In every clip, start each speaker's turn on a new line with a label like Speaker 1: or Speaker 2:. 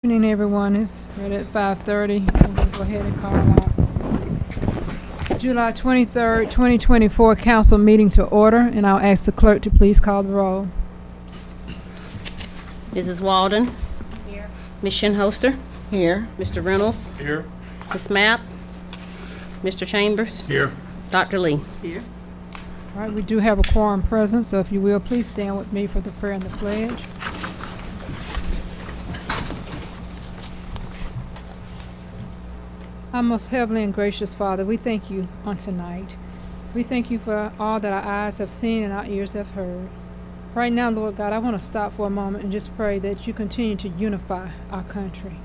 Speaker 1: Good evening, everyone. It's right at 5:30. I'm going to go ahead and call our July 23rd, 2024 council meeting to order, and I'll ask the clerk to please call the roll.
Speaker 2: Mrs. Walden.
Speaker 3: Here.
Speaker 2: Ms. Shinholster.
Speaker 4: Here.
Speaker 2: Mr. Reynolds.
Speaker 5: Here.
Speaker 2: Ms. Mapp. Mr. Chambers.
Speaker 5: Here.
Speaker 2: Dr. Lee.
Speaker 4: Here.
Speaker 1: All right, we do have a quorum present, so if you will, please stand with me for the prayer and the pledge. Our most heavenly and gracious Father, we thank you on tonight. We thank you for all that our eyes have seen and our ears have heard. Right now, Lord God, I want to stop for a moment and just pray that you continue to unify our country,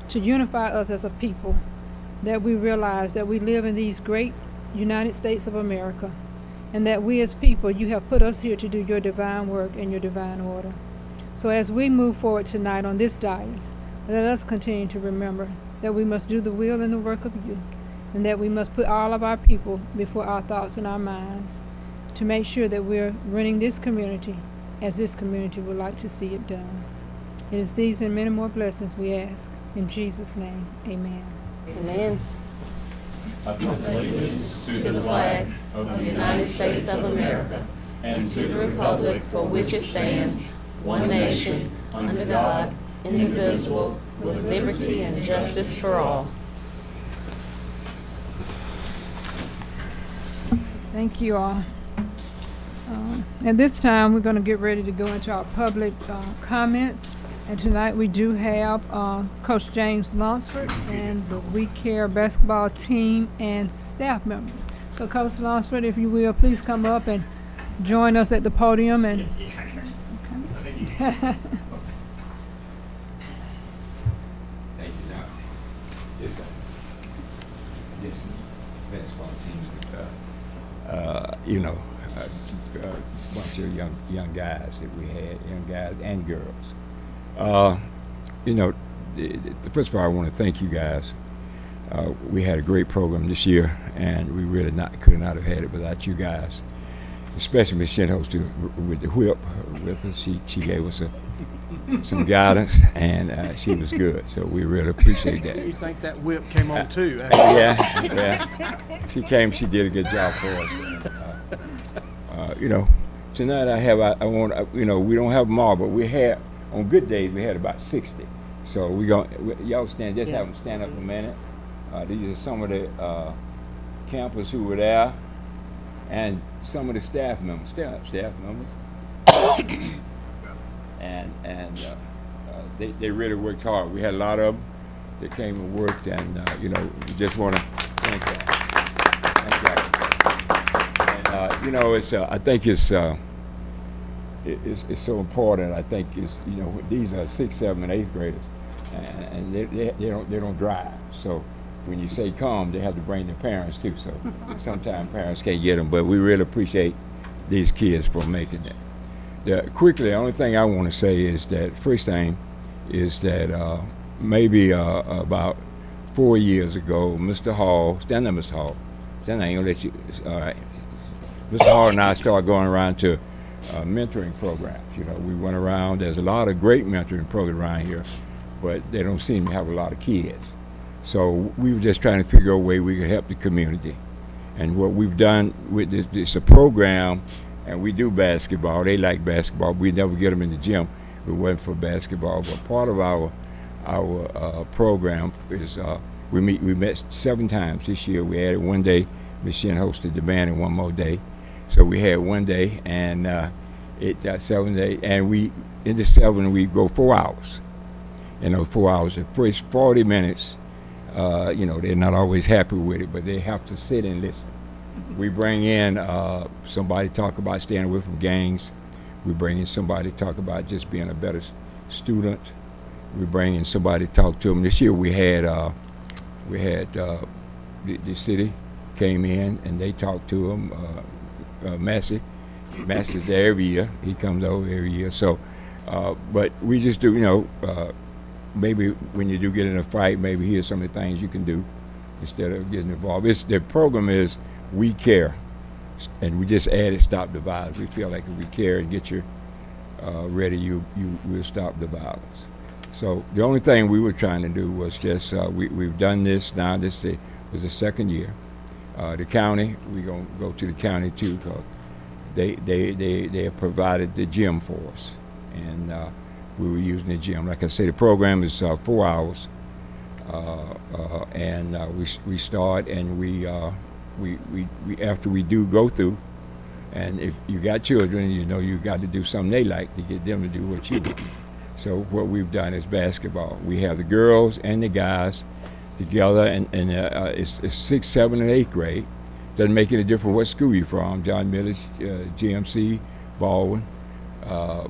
Speaker 1: to unify us as a people, that we realize that we live in these great United States of America, and that we as people, you have put us here to do your divine work and your divine order. So as we move forward tonight on this dais, let us continue to remember that we must do the will and the work of you, and that we must put all of our people before our thoughts and our minds to make sure that we're running this community as this community would like to see it done. It is these and many more blessings we ask. In Jesus' name, amen.
Speaker 2: Amen.
Speaker 6: I pledge allegiance
Speaker 2: To the flag of the United States of America and to the republic for which it stands, one nation, under God, indivisible, with liberty and justice for all.
Speaker 1: Thank you all. At this time, we're going to get ready to go into our public comments. And tonight we do have Coach James Lunsford and the We Care basketball team and staff members. So Coach Lunsford, if you will, please come up and join us at the podium. And
Speaker 5: Thank you, Doc. Yes, sir. Yes, basketball team. A bunch of young guys that we had, young guys and girls. First of all, I want to thank you guys. We had a great program this year, and we really could not have had it without you guys. Especially Ms. Shinholster with the whip with us. She gave us some guidance, and she was good. So we really appreciate that.
Speaker 7: You think that whip came on too?
Speaker 5: Yeah. She came. She did a good job for us. Tonight we don't have them all, but we had on good days we had about 60. So y'all stand. Just have them stand up a minute. These are some of the campers who were there, and some of the staff members. Stand up, staff members. and they really worked hard. We had a lot of them that came and worked, and we just want to thank y'all. And I think it's so important. I think these are 6th, 7th, and 8th graders, and they don't drive. So when you say come, they have to bring their parents too. So sometimes parents can't get them, but we really appreciate these kids for making it. Quickly, the only thing I want to say is that first thing is that maybe about 4 years ago, Mr. Hall, stand there, Mr. Hall. Stand there, I ain't gonna let you. All right, Mr. Hall and I started going around to mentoring programs. We went around. There's a lot of great mentoring programs around here, but they don't seem to have a lot of kids. So we were just trying to figure out a way we could help the community. And what we've done with this is a program, and we do basketball. They like basketball. We never get them in the gym. We went for basketball. But part of our program is we met 7 times this year. We added one day. Ms. Shin hosted the band and one more day. So we had one day, and 7 days. And in the 7 we go 4 hours. 4 hours. The first 40 minutes. They're not always happy with it, but they have to sit and listen. We bring in somebody talk about staying away from gangs. We bring in somebody talk about just being a better student. We bring in somebody talk to them. This year we had the city came in and they talked to them. Massey's there every year. He comes over every year. So, but we just do, maybe when you do get in a fight, maybe here's some of the things you can do instead of getting involved. The program is We Care, and we just added Stop the Violence. We feel like if we care and get you ready, you will stop the violence. So the only thing we were trying to do was just we've done this now. Was the second year. The county, we're gonna go to the county too, because they have provided the gym for us, and we were using the gym. Like I say, the program is 4 hours, and we start, and we after we do go through, and if you got children, you know you got to do something they like to get them to do what you want. So what we've done is basketball. We have the girls and the guys together, and it's 6th, 7th, and 8th grade. Doesn't make any difference what school you're from. John Milledge, GMC, Baldwin.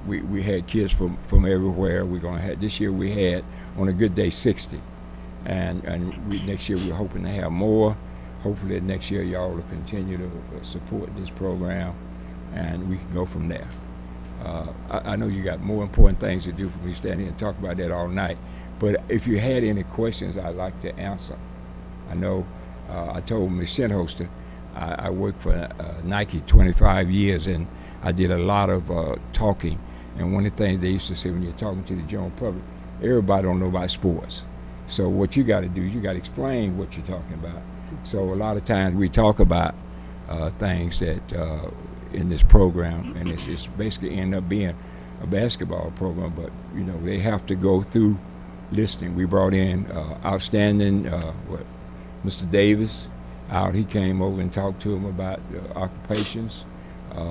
Speaker 5: We had kids from everywhere. We're gonna have this year. We had on a good day 60, and next year we're hoping to have more. Hopefully next year y'all will continue to support this program, and we can go from there. I know you got more important things to do for me standing here and talk about that all night, but if you had any questions, I'd like to answer. I know I told Ms. Shinholster I worked for Nike 25 years, and I did a lot of talking, and one of the things they used to say when you're talking to the general public, everybody don't know about sports. So what you got to do is you got to explain what you're talking about. So a lot of times we talk about things that in this program, and it's basically end up being a basketball program, but you know they have to go through listening. We brought in outstanding Mr. Davis out. He came over and talked to him about occupations.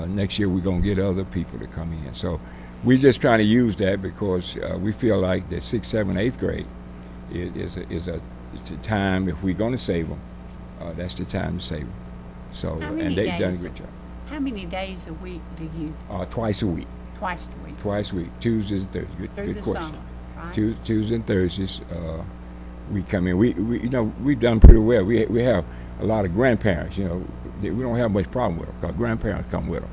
Speaker 5: Next year we're gonna get other people to come in. So we're just trying to use that because we feel like the 6th, 7th, 8th grade is a time, if we're gonna save them, that's the time to save them. So and they've done a good job.
Speaker 3: How many days a week do you?
Speaker 5: Twice a week.
Speaker 3: Twice a week.
Speaker 5: Twice a week. Tuesdays and Thursdays. Good
Speaker 3: Through the
Speaker 5: question.
Speaker 3: summer, right?
Speaker 5: Tuesdays and Thursdays, we come in. We you know we've done pretty well. We have a lot of grandparents. You know, we don't have much problem with them because grandparents come with them.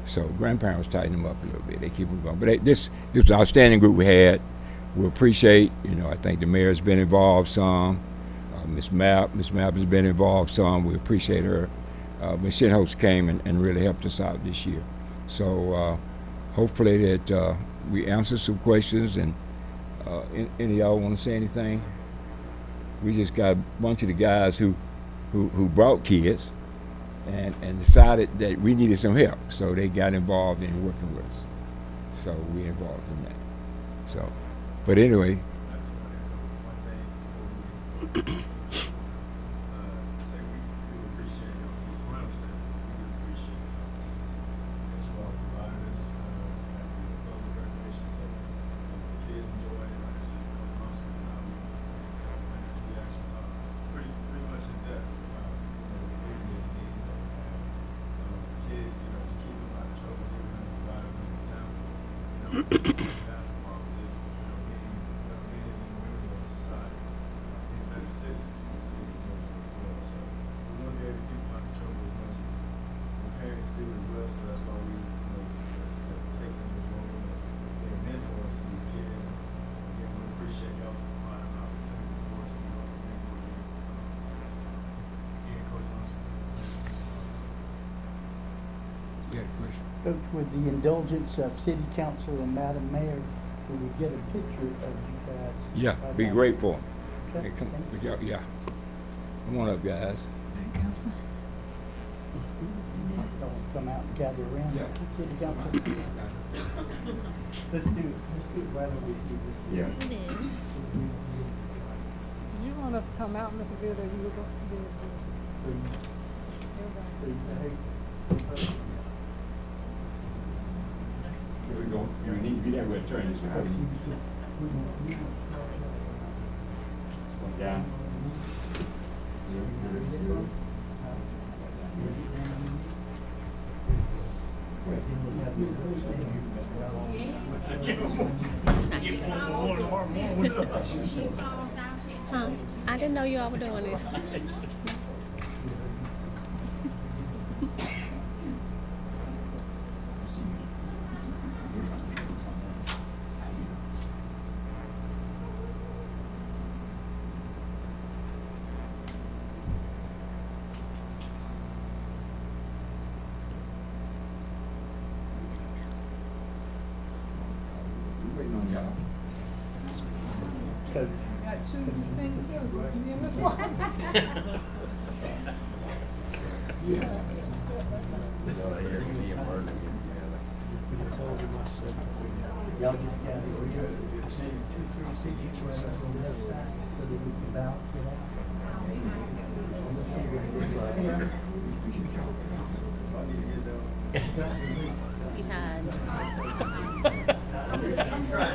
Speaker 5: So grandparents tighten them up a little bit. They keep them going. But this was an outstanding group we had. We appreciate. You know, I think the mayor's been involved some. Miss Mapp has been involved some. We appreciate her. Ms. Shinholster came and really helped us out this year. So hopefully that we answer some questions, and any of y'all want to say anything? We just got a bunch of the guys who brought kids and decided that we needed some help. So they got involved in working with us. So we involved in that. So, but anyway.
Speaker 6: Basketball is just, being men and women in society, being better citizens for the city as well. So we want to be able to keep them out of trouble as much as the parents do as well. So that's why we, take them as well and being mentors to these kids. And again, we appreciate y'all for providing an opportunity for us to be able to bring more years to come. Again, Coach Johnson.
Speaker 5: You had a question?
Speaker 4: Coach, with the indulgence of City Council and Madam Mayor, will we get a picture of you guys?
Speaker 5: Yeah, be great for them.
Speaker 4: Okay,
Speaker 5: Hey, come,
Speaker 4: thank you.
Speaker 5: yeah. Come on up, guys.
Speaker 1: Council.
Speaker 4: Y'all come out and gather around
Speaker 5: Yeah.
Speaker 4: the City Council. Let's do it right over here.
Speaker 5: Yeah.
Speaker 1: Did you want us to come out, Mr. Bill, or you were going to do
Speaker 4: Please,
Speaker 1: it?
Speaker 4: please, hey.
Speaker 5: Here we go. You need to be that way to turn this before you go down.
Speaker 8: Huh? I didn't know you all were doing this.
Speaker 5: Waiting on y'all.
Speaker 4: coach.
Speaker 1: Got two senior citizens, me and Miss White.
Speaker 7: I told him, I said,
Speaker 4: Y'all just got it.
Speaker 7: I said, you can say,
Speaker 4: So that we can bounce it out.
Speaker 8: Behind.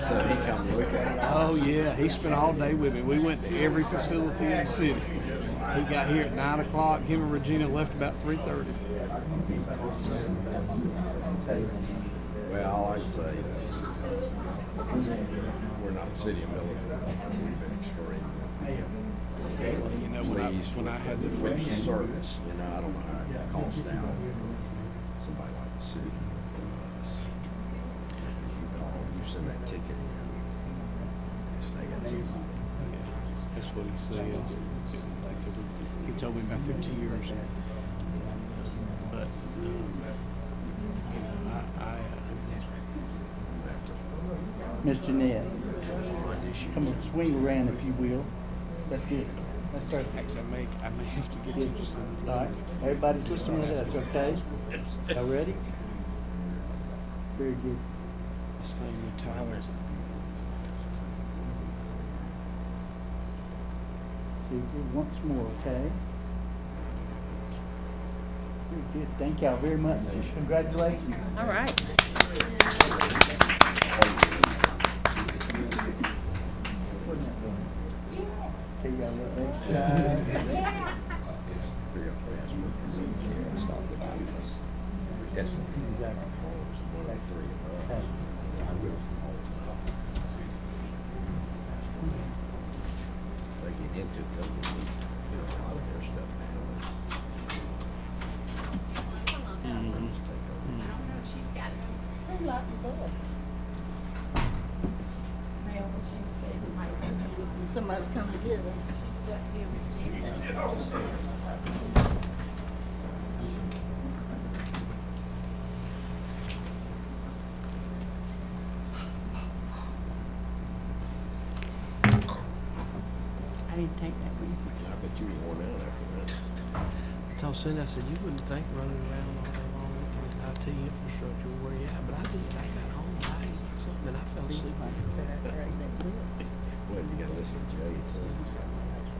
Speaker 9: So he come look at it.
Speaker 7: oh yeah, he spent all day with me. We went to every facility in the city. He got here at 9 o'clock. Him and Regina left about 3:30.
Speaker 9: Well, all I can say is we're not the city of Milledgeville. We've been extremely
Speaker 7: Well, you know, when I had the
Speaker 9: with
Speaker 7: first
Speaker 9: the service. You know, I don't know how it costs down somebody like the city for us. Because you call, you send that ticket in, they got somebody.
Speaker 7: That's what he says. Like I said, he told me about 50 years. But, you know,
Speaker 4: Mr. Ned, come on, swing around if you will. That's good. That's perfect.
Speaker 7: actually, I may have to get you just some.
Speaker 4: All right, everybody listen to us, okay? Y'all ready? Very good.
Speaker 7: This thing with Tyler.
Speaker 4: Super. Once more, okay? Very good. Thank y'all very much. Congratulations.
Speaker 8: All right.
Speaker 4: Okay, y'all look next
Speaker 5: It's
Speaker 4: time.
Speaker 5: real fast. Stop the violence. Yes, sir.
Speaker 4: Exactly.
Speaker 9: One of the three of us.
Speaker 5: I will.
Speaker 9: They get into it, they'll get, you know, a lot of their stuff now. They'll just take over.
Speaker 8: Somebody come to get her.
Speaker 3: I didn't take that one.
Speaker 9: I bet you was worn out after that.
Speaker 7: I told Cindy, I said, you wouldn't think running around all day long looking at IT infrastructure where you at, but I did. I got home, I ate something, and I fell asleep.
Speaker 9: Well, you gotta listen to Jay too.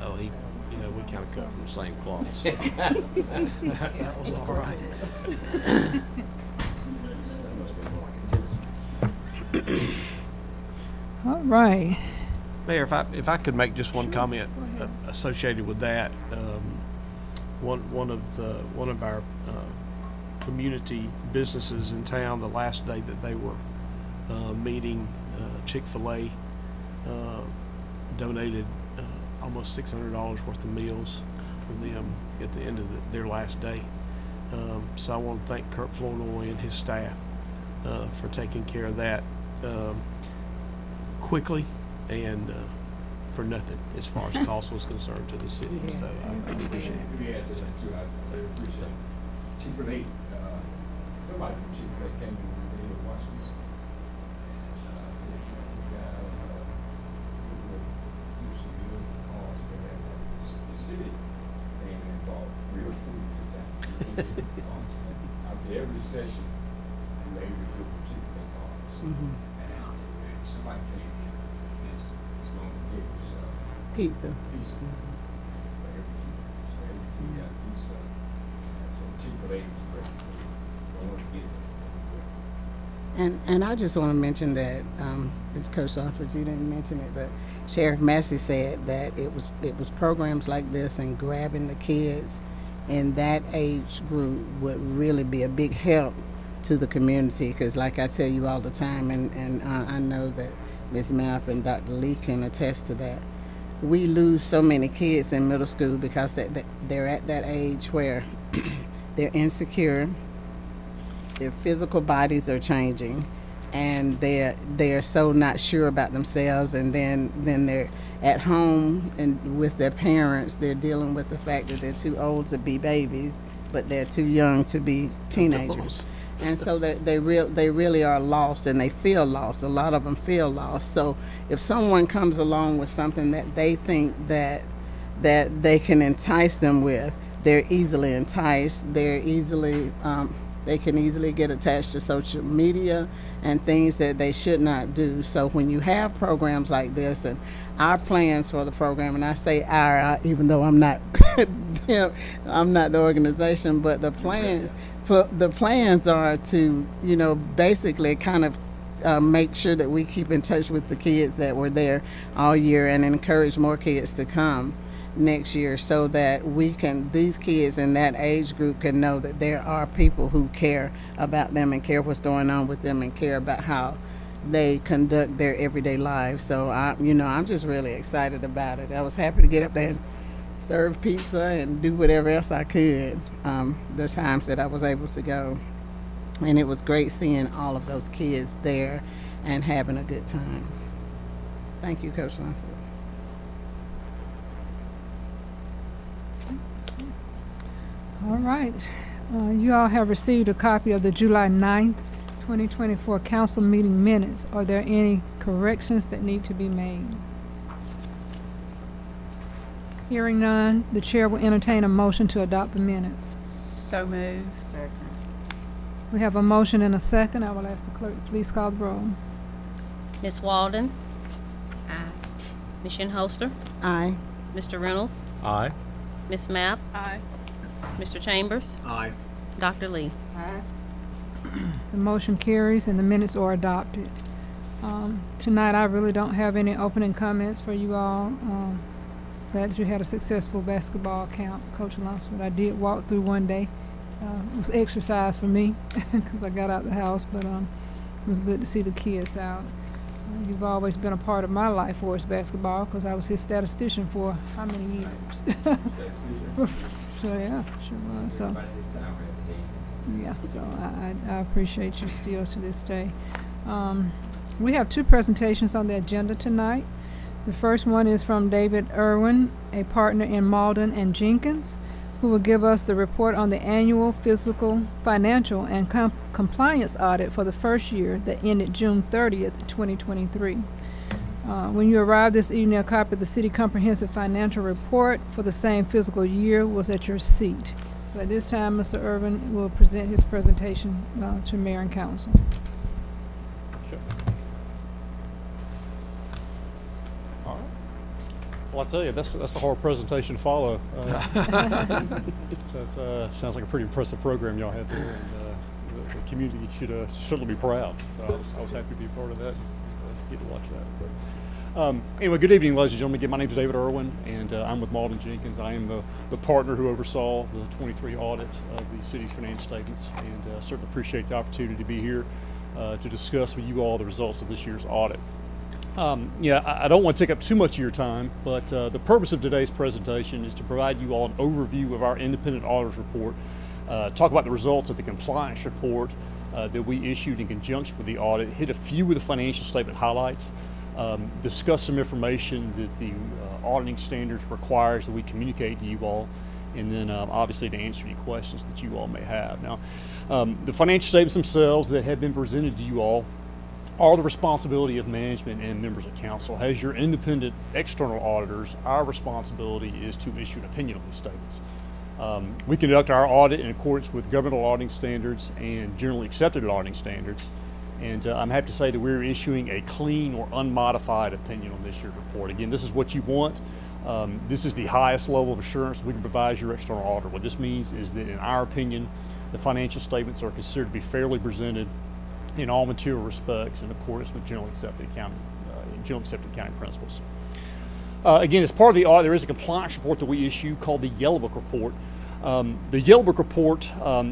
Speaker 7: Oh, he, you know, we kind of cut from the same cloth. So. That was all right.
Speaker 9: That must be more like a tennis.
Speaker 1: All right.
Speaker 7: Mayor, if I could make just one comment associated with that, one of our community businesses in town, the last day that they were meeting, Chick-fil-A donated almost $600 worth of meals for them at the end of their last day. So I want to thank Kurt Flournoy and his staff for taking care of that quickly and for nothing as far as cost was concerned to the city. So I appreciate it.
Speaker 5: Let me add to that too. I appreciate Chick-fil-A. Somebody from Chick-fil-A came in one day and watched us. And I said, you guys, do some good cause for that. The city came and bought real food this time. After every session, we were able to give them Chick-fil-A cars. And somebody came in, is going to give us
Speaker 8: Pizza.
Speaker 5: pizza. For every kid. So every kid got pizza. And so Chick-fil-A was great. Don't want to forget that.
Speaker 10: And I just want to mention that, Coach Alfred, you didn't mention it, but Sheriff Massey said that it was programs like this and grabbing the kids in that age group would really be a big help to the community, because like I tell you all the time, and I know that Ms. Mapp and Dr. Lee can attest to that, we lose so many kids in middle school because they're at that age where they're insecure, their physical bodies are changing, and they're so not sure about themselves, and then they're at home and with their parents, they're dealing with the fact that they're too old to be babies, but they're too young to be teenagers. And so they really are lost, and they feel lost. A lot of them feel lost. So if someone comes along with something that they think that they can entice them with, they're easily enticed. They can easily get attached to social media and things that they should not do. So when you have programs like this, and our plans for the program, and I say our, even though I'm not I'm not the organization, but the plans are to, basically kind of make sure that we keep in touch with the kids that were there all year and encourage more kids to come next year, so that these kids in that age group can know that there are people who care about them and care what's going on with them and care about how they conduct their everyday lives. So I'm just really excited about it. I was happy to get up there and serve pizza and do whatever else I could the times that I was able to go. And it was great seeing all of those kids there and having a good time. Thank you, Coach Lunsford.
Speaker 1: All right. You all have received a copy of the July 9th, 2024 council meeting minutes. Are there any corrections that need to be made? Hearing none, the chair will entertain a motion to adopt the minutes.
Speaker 3: So moved.
Speaker 1: We have a motion and a second. I will ask the clerk to please call the roll.
Speaker 2: Ms. Walden,
Speaker 3: Aye.
Speaker 2: Ms. Shinholster,
Speaker 10: Aye.
Speaker 2: Mr. Reynolds,
Speaker 7: Aye.
Speaker 2: Ms. Mapp,
Speaker 3: Aye.
Speaker 2: Mr. Chambers,
Speaker 7: Aye.
Speaker 2: Dr. Lee.
Speaker 1: The motion carries and the minutes are adopted. Tonight, I really don't have any opening comments for you all. Glad that you had a successful basketball camp, Coach Lunsford. I did walk through one day. It was exercise for me because I got out the house, but it was good to see the kids out. You've always been a part of my life for basketball because I was his statistician for how many years? So yeah, sure was. So yeah, so I appreciate you still to this day. We have two presentations on the agenda tonight. The first one is from David Irwin, a partner in Malden and Jenkins, who will give us the report on the annual physical, financial, and compliance audit for the first year that ended June 30th, 2023. When you arrived this evening, a copy of the City Comprehensive Financial Report for the same fiscal year was at your seat. So at this time, Mr. Irvin will present his presentation to Mayor and Council.
Speaker 11: All right. Well, I tell you, that's a hard presentation to follow. Sounds like a pretty impressive program y'all had there, and the community should certainly be proud. I was happy to be a part of that. Get to watch that. But, anyway, good evening, ladies and gentlemen. Again, my name is David Irwin, and I'm with Malden Jenkins. I am the partner who oversaw the 23 audit of the city's financial statements, and certainly appreciate the opportunity to be here to discuss with you all the results of this year's audit. I don't want to take up too much of your time, but the purpose of today's presentation is to provide you all an overview of our independent auditor's report, talk about the results of the compliance report that we issued in conjunction with the audit, hit a few of the financial statement highlights, discuss some information that the auditing standards requires that we communicate to you all, and then obviously to answer any questions that you all may have. Now, the financial statements themselves that have been presented to you all are the responsibility of management and members of council. As your independent external auditors, our responsibility is to issue an opinion on these statements. We conduct our audit in accordance with governmental auditing standards and generally accepted auditing standards. And I'm happy to say that we're issuing a clean or unmodified opinion on this year's report. Again, this is what you want. This is the highest level of assurance we can provide your external auditor. What this means is that in our opinion, the financial statements are considered to be fairly presented in all material respects in accordance with generally accepted accounting principles. Again, as part of the audit, there is a compliance report that we issue called the Yellow Book Report. The Yellow Book Report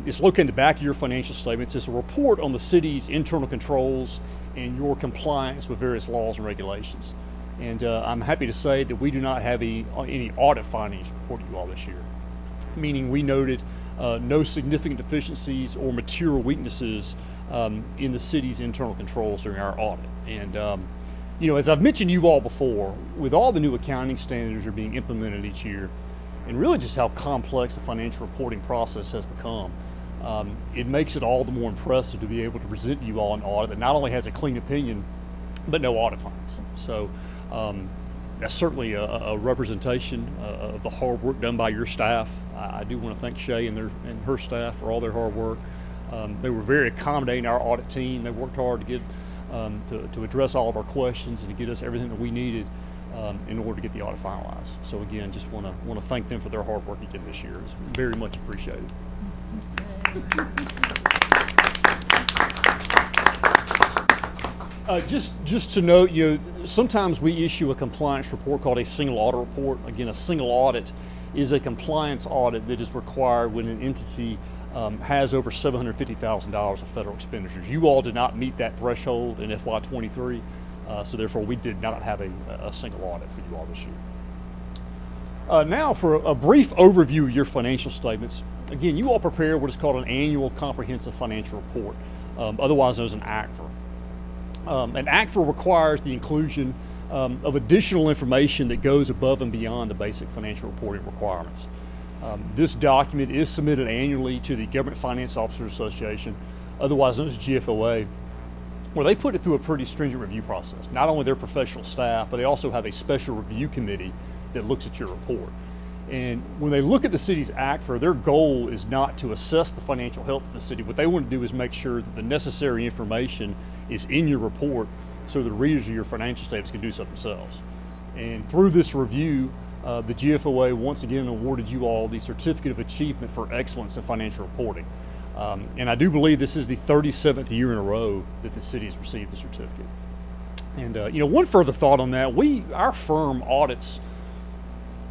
Speaker 11: is located in the back of your financial statements. It's a report on the city's internal controls and your compliance with various laws and regulations. And I'm happy to say that we do not have any audit findings reported to you all this year, meaning we noted no significant deficiencies or material weaknesses in the city's internal controls during our audit. And as I've mentioned to you all before, with all the new accounting standards that are being implemented each year, and really just how complex the financial reporting process has become, it makes it all the more impressive to be able to present you all an audit that not only has a clean opinion, but no audit findings. So that's certainly a representation of the hard work done by your staff. I do want to thank Shay and her staff for all their hard work. They were very accommodating our audit team. They worked hard to get to address all of our questions and to get us everything that we needed in order to get the audit finalized. So again, just want to thank them for their hard work again this year. It's very much appreciated. Just to note, sometimes we issue a compliance report called a single audit report. Again, a single audit is a compliance audit that is required when an entity has over $750,000 of federal expenditures. You all did not meet that threshold in FY23, so therefore we did not have a single audit for you all this year. Now for a brief overview of your financial statements. Again, you all prepare what is called an annual comprehensive financial report, otherwise known as an ACFR. An ACFR requires the inclusion of additional information that goes above and beyond the basic financial reporting requirements. This document is submitted annually to the Government Finance Officers Association, otherwise known as GFOA, where they put it through a pretty stringent review process. Not only their professional staff, but they also have a special review committee that looks at your report. And when they look at the city's ACFR, their goal is not to assess the financial health of the city. What they want to do is make sure that the necessary information is in your report so the readers of your financial statements can do so themselves. And through this review, the GFOA once again awarded you all the Certificate of Achievement for Excellence in Financial Reporting. And I do believe this is the 37th year in a row that the city has received the certificate. And one further thought on that, our firm audits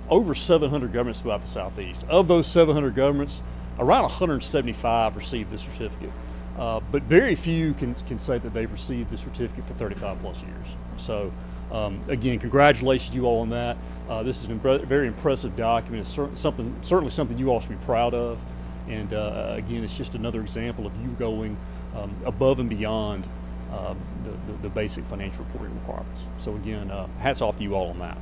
Speaker 11: over 700 governments throughout the Southeast. Of those 700 governments, around 175 received this certificate. But very few can say that they've received the certificate for 35 plus years. So again, congratulations to you all on that. This is a very impressive document. It's certainly something you all should be proud of. And again, it's just another example of you going above and beyond the basic financial reporting requirements. So again, hats off to you all on that.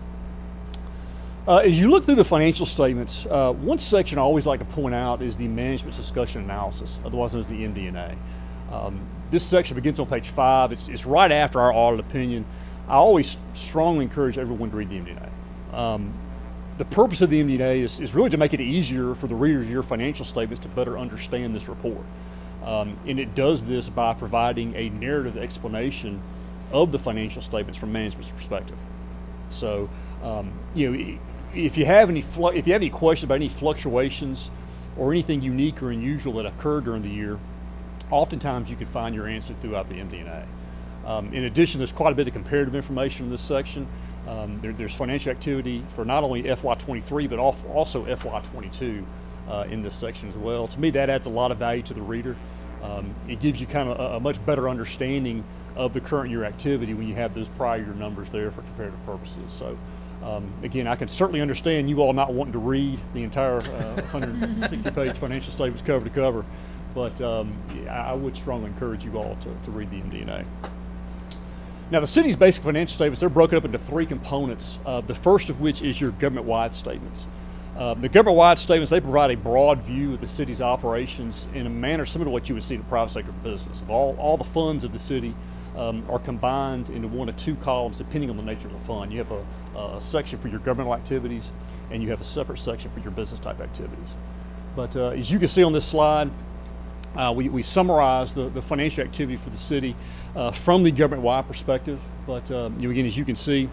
Speaker 11: As you look through the financial statements, one section I always like to point out is the Management Discussion Analysis, otherwise known as the MD&A. This section begins on page 5. It's right after our audit opinion. I always strongly encourage everyone to read the MD&A. The purpose of the MD&A is really to make it easier for the readers of your financial statements to better understand this report. And it does this by providing a narrative explanation of the financial statements from management's perspective. So, if you have any questions about any fluctuations or anything unique or unusual that occurred during the year, oftentimes you can find your answer throughout the MD&A. In addition, there's quite a bit of comparative information in this section. There's financial activity for not only FY23 but also FY22 in this section as well. To me, that adds a lot of value to the reader. It gives you kind of a much better understanding of the current year activity when you have those prior year numbers there for comparative purposes. So again, I can certainly understand you all not wanting to read the entire 160-page financial statements cover to cover, but I would strongly encourage you all to read the MD&A. Now, the city's basic financial statements, they're broken up into 3 components, the first of which is your government-wide statements. The government-wide statements, they provide a broad view of the city's operations in a manner similar to what you would see in the private sector business. Of all the funds of the city are combined into 1 or 2 columns depending on the nature of the fund. You have a section for your governmental activities, and you have a separate section for your business type activities. But as you can see on this slide, we summarize the financial activity for the city from the government-wide perspective. But again, as you can see,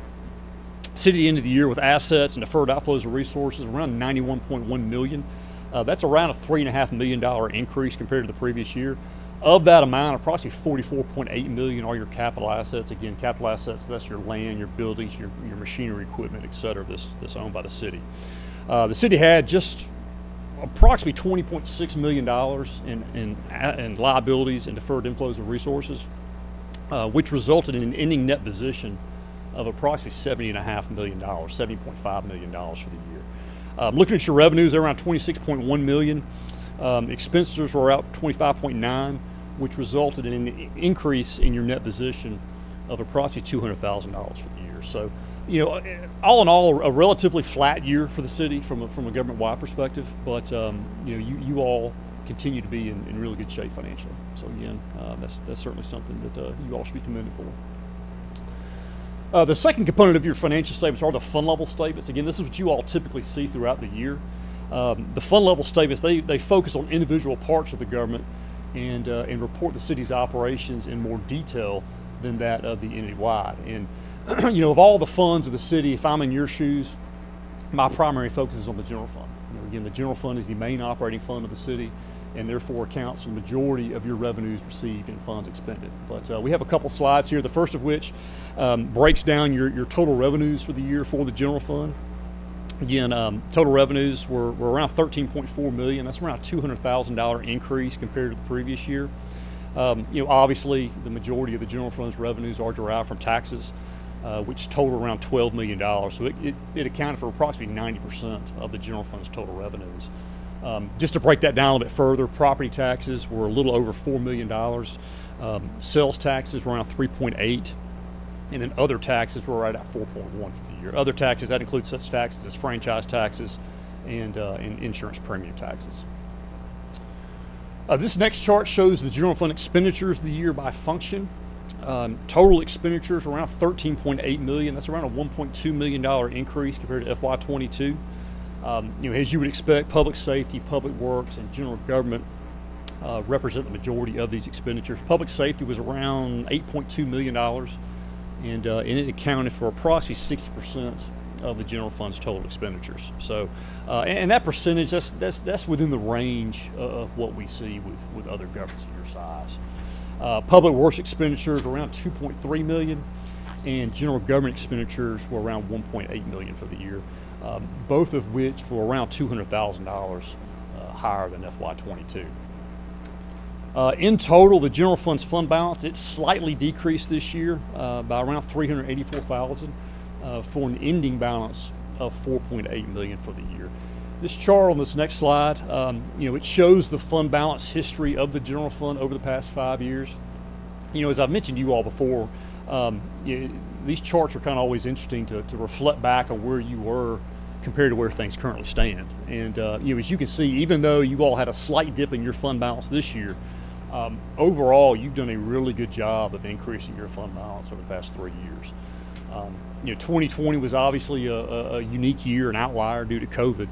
Speaker 11: city at the end of the year with assets and deferred outflows of resources around $91.1 million. That's around a $3.5 million increase compared to the previous year. Of that amount, approximately $44.8 million are your capital assets. Again, capital assets, that's your land, your buildings, your machinery, equipment, et cetera, that's owned by the city. The city had just approximately $20.6 million in liabilities and deferred inflows of resources, which resulted in an ending net position of approximately $70.5 million, $70.5 million for the year. Looking at your revenues, they're around $26.1 million. Expenditures were out 25.9, which resulted in an increase in your net position of approximately $200,000 for the year. So, all in all, a relatively flat year for the city from a government-wide perspective. But you all continue to be in really good shape financially. So again, that's certainly something that you all should be commended for. The second component of your financial statements are the fund level statements. Again, this is what you all typically see throughout the year. The fund level statements, they focus on individual parts of the government and report the city's operations in more detail than that of the entity-wide. And of all the funds of the city, if I'm in your shoes, my primary focus is on the general fund. Again, the general fund is the main operating fund of the city, and therefore accounts for the majority of your revenues received and funds expended. But we have a couple slides here, the first of which breaks down your total revenues for the year for the general fund. Again, total revenues were around $13.4 million. That's around a $200,000 increase compared to the previous year. Obviously, the majority of the general fund's revenues are derived from taxes, which total around $12 million. So it accounted for approximately 90% of the general fund's total revenues. Just to break that down a little bit further, property taxes were a little over $4 million. Sales taxes were around 3.8, and then other taxes were right at 4.1 for the year. Other taxes, that includes such taxes as franchise taxes and insurance premium taxes. This next chart shows the general fund expenditures of the year by function. Total expenditures around $13.8 million. That's around a $1.2 million increase compared to FY22. As you would expect, public safety, public works, and general government represent the majority of these expenditures. Public safety was around $8.2 million, and it accounted for approximately 60% of the general fund's total expenditures. So, and that percentage, that's within the range of what we see with other governments of your size. Public works expenditures were around $2.3 million, and general government expenditures were around $1.8 million for the year. Both of which were around $200,000 higher than FY22. In total, the general fund's fund balance, it slightly decreased this year by around $384,000 for an ending balance of $4.8 million for the year. This chart on this next slide, it shows the fund balance history of the general fund over the past 5 years. As I've mentioned to you all before, these charts are kind of always interesting to reflect back on where you were compared to where things currently stand. And as you can see, even though you all had a slight dip in your fund balance this year, overall you've done a really good job of increasing your fund balance over the past 3 years. 2020 was obviously a unique year, an outlier due to COVID.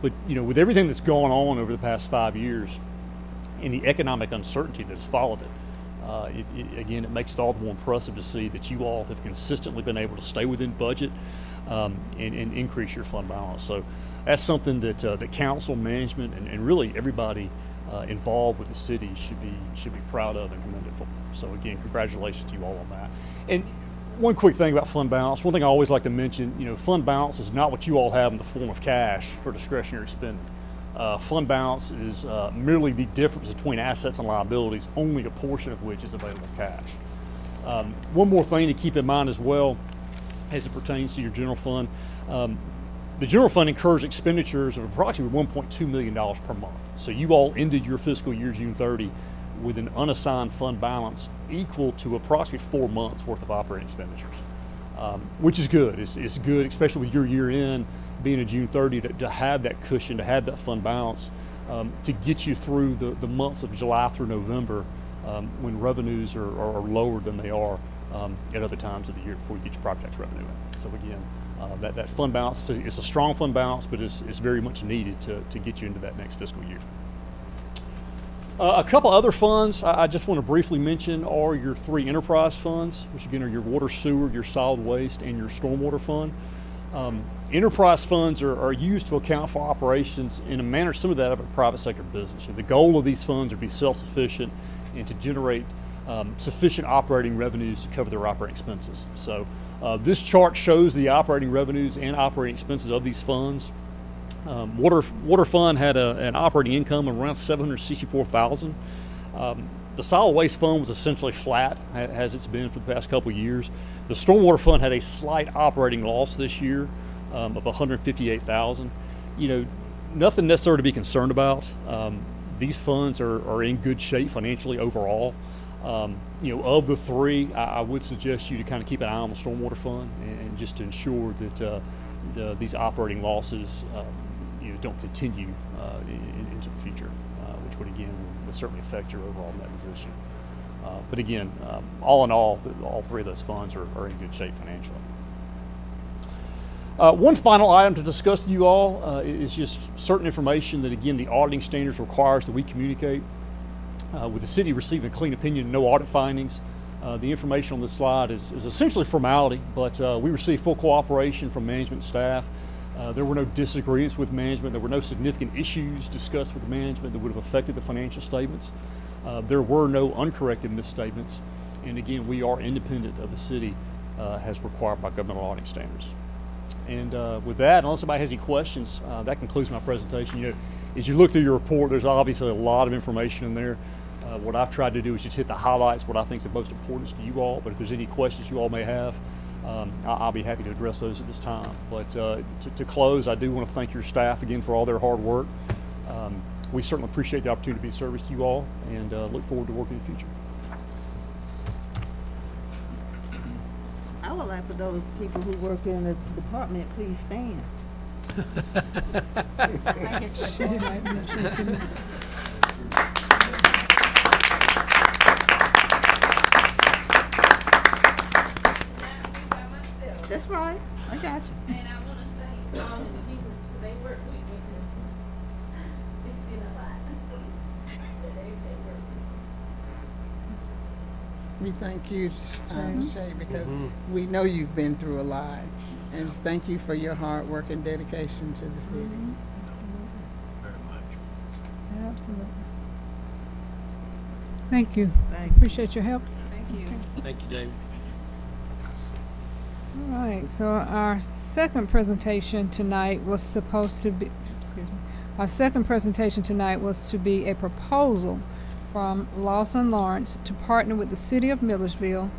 Speaker 11: But with everything that's gone on over the past 5 years and the economic uncertainty that has followed it, it makes it all the more impressive to see that you all have consistently been able to stay within budget and increase your fund balance. So that's something that the council, management, and really everybody involved with the city should be proud of and commended for. So again, congratulations to you all on that. And one quick thing about fund balance, one thing I always like to mention, fund balance is not what you all have in the form of cash for discretionary spending. Fund balance is merely the difference between assets and liabilities, only a portion of which is available cash. One more thing to keep in mind as well as it pertains to your general fund. The general fund incurs expenditures of approximately $1.2 million per month. So you all ended your fiscal year June 30 with an unassigned fund balance equal to approximately 4 months worth of operating expenditures, which is good. It's good, especially with your year end being a June 30, to have that cushion, to have that fund balance, to get you through the months of July through November when revenues are lower than they are at other times of the year before you get your property tax revenue in. So again, that fund balance, it's a strong fund balance, but it's very much needed to get you into that next fiscal year. A couple other funds I just want to briefly mention are your 3 enterprise funds, which again are your water, sewer, your solid waste, and your stormwater fund. Enterprise funds are used to account for operations in a manner similar to that of a private sector business. The goal of these funds are to be self-sufficient and to generate sufficient operating revenues to cover their operating expenses. So this chart shows the operating revenues and operating expenses of these funds. Water fund had an operating income of around $764,000. The solid waste fund was essentially flat, as it's been for the past couple of years. The stormwater fund had a slight operating loss this year of $158,000. Nothing necessarily to be concerned about. These funds are in good shape financially overall. Of the 3, I would suggest you to kind of keep an eye on the stormwater fund and just to ensure that these operating losses don't continue into the future. would again would certainly affect your overall net position. But again, all in all three of those funds are in good shape financially. One final item to discuss with you all is just certain information that, again, the auditing standards requires that we communicate. With the city receiving a clean opinion and no audit findings, the information on this slide is essentially formality, but we received full cooperation from management staff. There were no disagreements with management. There were no significant issues discussed with management that would have affected the financial statements. There were no uncorrected misstatements. And again, we are independent of the city as required by governmental auditing standards. And with that, unless somebody has any questions, that concludes my presentation. You know, as you look through your report, there's obviously a lot of information in there. What I've tried to do is just hit the highlights, what I think is the most important to you all. But if there's any questions you all may have, I'll be happy to address those at this time. But to close, I do want to thank your staff again for all their hard work. We certainly appreciate the opportunity to be of service to you all, and look forward to working in the future.
Speaker 12: I would like for those people who work in the department, please stand. That's right. I got you.
Speaker 2: And I want to thank all of the people who they work with me, because it's been a lot. That they work with.
Speaker 10: We thank you, Shay, because we know you've been through a lot. And just thank you for your hard work and dedication to the city.
Speaker 9: Very much.
Speaker 1: Absolutely. Thank you.
Speaker 12: Thank you.
Speaker 1: Appreciate your help.
Speaker 3: Thank you.
Speaker 7: Thank you, David.
Speaker 1: All right, so our second presentation tonight was supposed to be, our second presentation tonight was to be a proposal from Lawson Lawrence to partner with the City of Milledgeville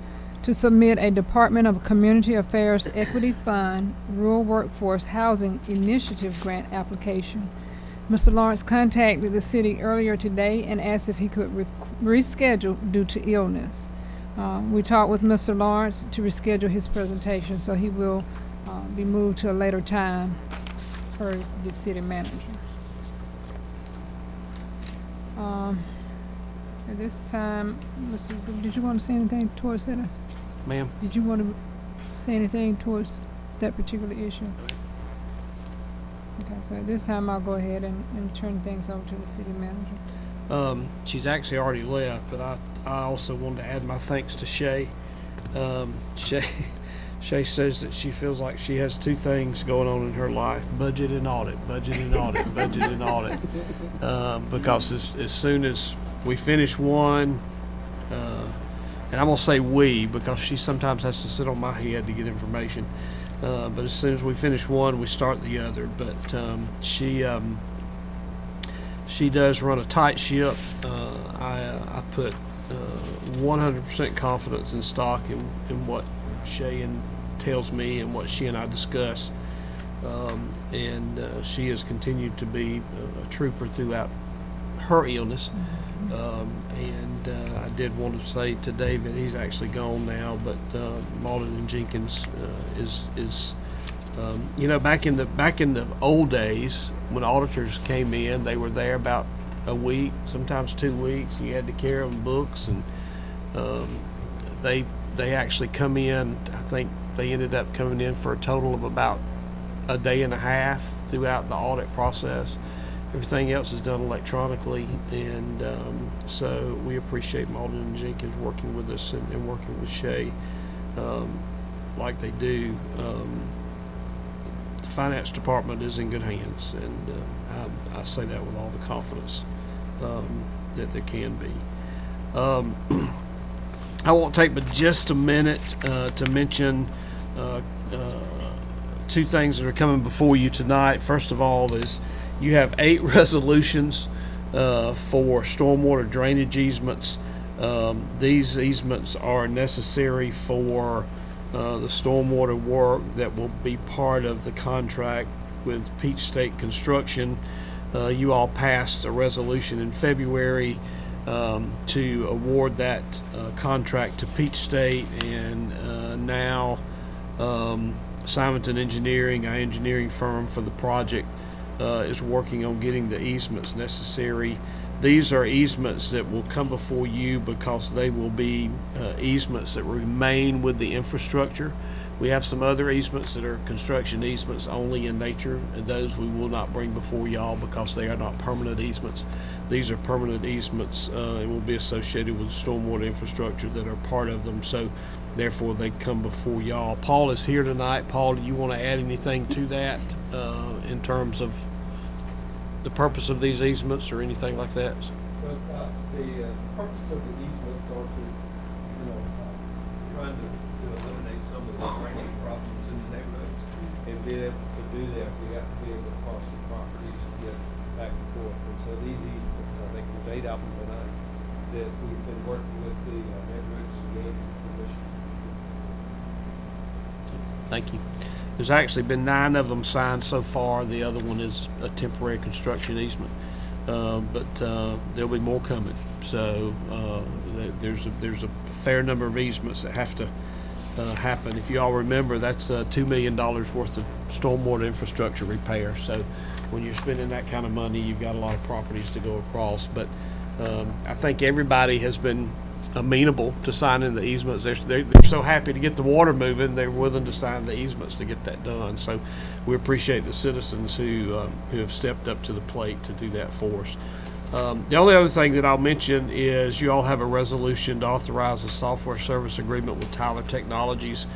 Speaker 1: to submit a Department of Community Affairs Equity Fund Rural Workforce Housing Initiative grant application. Mr. Lawrence contacted the city earlier today and asked if he could reschedule due to illness. We talked with Mr. Lawrence to reschedule his presentation, so he will be moved to a later time per the city manager. At this time, Mr. Did you want to say anything towards that?
Speaker 7: Ma'am?
Speaker 1: Did you want to say anything towards that particular issue? Okay, so at this time, I'll go ahead and turn things over to the city manager.
Speaker 7: She's actually already left, but I also wanted to add my thanks to Shay. Shay says that she feels like she has two things going on in her life: budget and audit, budget and audit, budget and audit. Because as soon as we finish one, and I'm gonna say we because she sometimes has to sit on my head to get information. But as soon as we finish one, we start the other. But she does run a tight ship. I put 100% confidence in stock in what Shay tells me and what she and I discuss. And she has continued to be a trooper throughout her illness. I did want to say to David, he's actually gone now, but Malden and Jenkins is you know, back in the old days when auditors came in, they were there about a week, sometimes 2 weeks. You had to carry them books, and they actually come in. I think they ended up coming in for a total of about a day and a half throughout the audit process. Everything else is done electronically, and so we appreciate Malden and Jenkins working with us and working with Shay like they do. The finance department is in good hands, and I say that with all the confidence that there can be. I won't take but just a minute to mention two things that are coming before you tonight. First of all is you have 8 resolutions for stormwater drainage easements. These easements are necessary for the stormwater work that will be part of the contract with Peach State Construction. You all passed a resolution in February to award that contract to Peach State, and now Simonton Engineering, our engineering firm for the project, is working on getting the easements necessary These are easements that will come before you because they will be easements that remain with the infrastructure. We have some other easements that are construction easements only in nature, and those we will not bring before y'all because they are not permanent easements. These are permanent easements and will be associated with stormwater infrastructure that are part of them, so therefore they come before y'all. Paul is here tonight. Paul, do you want to add anything to that in terms of the purpose of these easements or anything like that?
Speaker 6: But the purpose of the easements are to, trying to eliminate some of the drainage problems in the neighborhoods. And being able to do that, we have to be able to cross the properties and get back and forth. And so these easements, I think there's 8 of them tonight, that we've been working with the neighborhoods to get permission.
Speaker 7: Thank you. There's actually been 9 of them signed so far. The other one is a temporary construction easement. But there'll be more coming. So there's a fair number of easements that have to happen. If you all remember, that's $2 million worth of stormwater infrastructure repair. So when you're spending that kind of money, you've got a lot of properties to go across. But I think everybody has been amenable to signing the easements. They're so happy to get the water moving, they're willing to sign the easements to get that done. So we appreciate the citizens who have stepped up to the plate to do that for us. The only other thing that I'll mention is you all have a resolution to authorize a software service agreement with Tyler Technologies.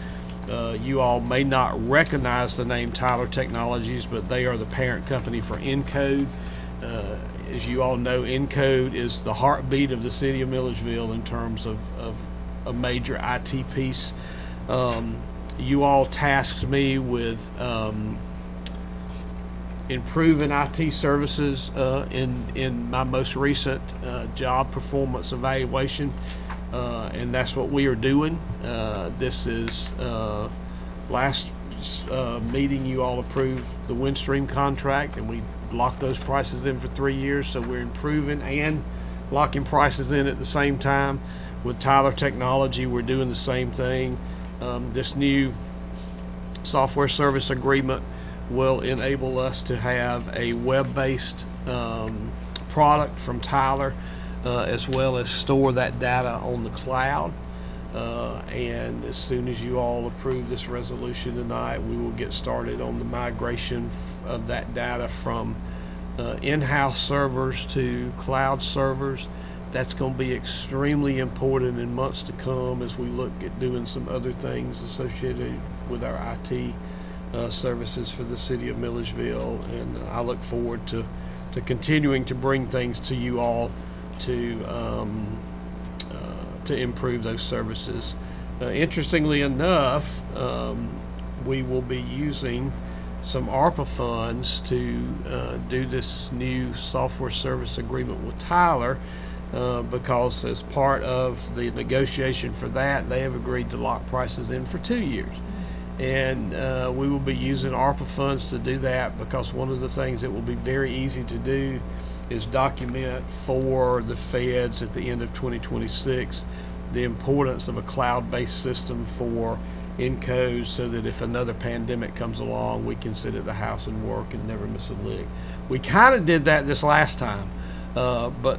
Speaker 7: You all may not recognize the name Tyler Technologies, but they are the parent company for Encode. As you all know, Encode is the heartbeat of the city of Milledgeville in terms of a major IT piece. You all tasked me with improving IT services in my most recent job performance evaluation, and that's what we are doing. This is last meeting you all approved the Windstream contract, and we locked those prices in for 3 years, so we're improving and locking prices in at the same time. With Tyler Technology, we're doing the same thing. This new software service agreement will enable us to have a web-based product from Tyler, as well as store that data on the cloud. And as soon as you all approve this resolution tonight, we will get started on the migration of that data from in-house servers to cloud servers. That's going to be extremely important in months to come as we look at doing some other things associated with our IT services for the city of Milledgeville. And I look forward to continuing to bring things to you all to improve those services. Interestingly enough, we will be using some ARPA funds to do this new software service agreement with Tyler, because as part of the negotiation for that, they have agreed to lock prices in for 2 years. And we will be using ARPA funds to do that, because one of the things that will be very easy to do is document for the feds at the end of 2026 the importance of a cloud-based system for Encode, so that if another pandemic comes along, we can sit at the house and work and never miss a lick. We kind of did that this last time, but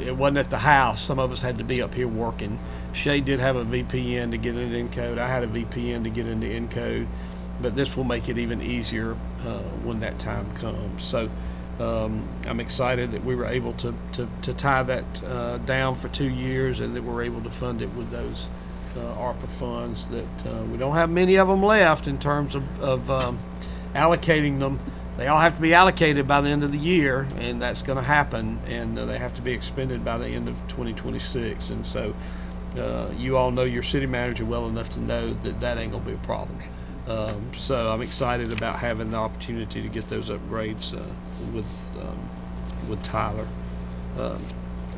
Speaker 7: it wasn't at the house. Some of us had to be up here working. Shay did have a VPN to get into Encode. I had a VPN to get into Encode, but this will make it even easier when that time comes. So I'm excited that we were able to tie that down for 2 years, and that we're able to fund it with those ARPA funds. That we don't have many of them left in terms of allocating them. They all have to be allocated by the end of the year, and that's going to happen, and they have to be expended by the end of 2026. And so you all know your city manager well enough to know that that ain't going to be a problem. So I'm excited about having the opportunity to get those upgrades with Tyler.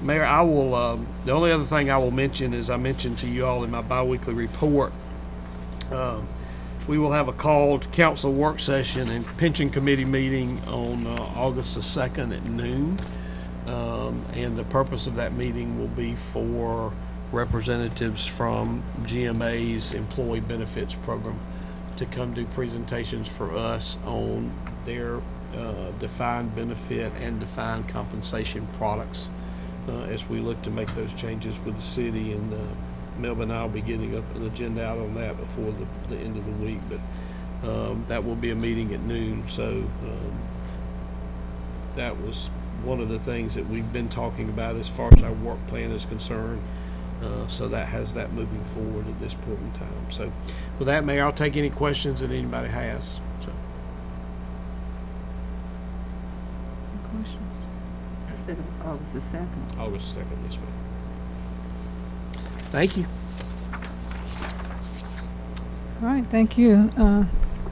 Speaker 7: Mayor, I will. The only other thing I will mention is I mentioned to you all in my biweekly report. We will have a called council work session and pension committee meeting on August the 2nd at noon, and the purpose of that meeting will be for representatives from GMA's employee benefits program to come do presentations for us on their defined benefit and defined compensation products as we look to make those changes with the city. And Melvin and I will be getting an agenda out on that before the end of the week. But that will be a meeting at noon. So that was one of the things that we've been talking about as far as our work plan is concerned. So that has that moving forward at this point in time. So with that, Mayor, I'll take any questions that anybody has. So.
Speaker 1: Questions?
Speaker 12: I said it was August the 2nd.
Speaker 7: August 2nd, yes, ma'am. Thank you.
Speaker 1: All right, thank you.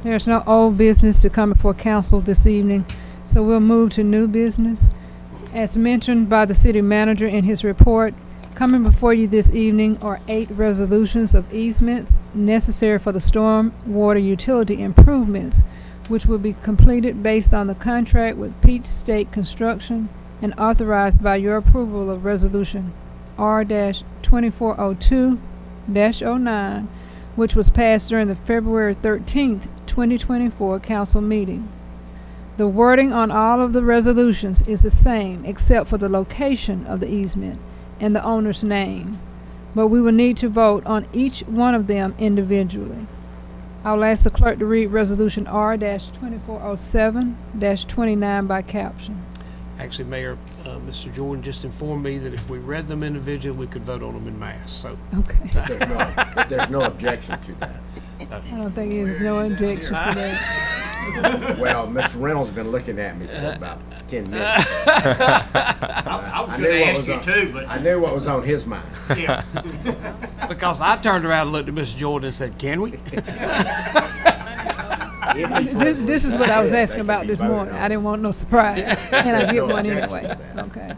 Speaker 1: There's no old business to come before council this evening, so we'll move to new business. As mentioned by the city manager in his report, coming before you this evening are 8 resolutions of easements necessary for the storm water utility improvements, which will be completed based on the contract with Peach State Construction and authorized by your approval of Resolution R-2402-09, which was passed during the February 13th, 2024 council meeting. The wording on all of the resolutions is the same except for the location of the easement and the owner's name, but we will need to vote on each one of them individually. I'll ask the clerk to read Resolution R-2407-29 by caption.
Speaker 7: Actually, Mayor, Mr. Jordan just informed me that if we read them individually, we could vote on them in mass. So
Speaker 1: Okay.
Speaker 9: There's no objection to that.
Speaker 1: I don't think there's no objection to that.
Speaker 9: Well, Mr. Reynolds has been looking at me for about 10 minutes.
Speaker 13: I was going to ask you too, but
Speaker 9: I knew what was on his mind.
Speaker 13: yeah.
Speaker 7: because I turned around and looked at Mr. Jordan and said, "Can we?"
Speaker 1: This is what I was asking about this morning. I didn't want no surprise, and I get one anyway. Okay.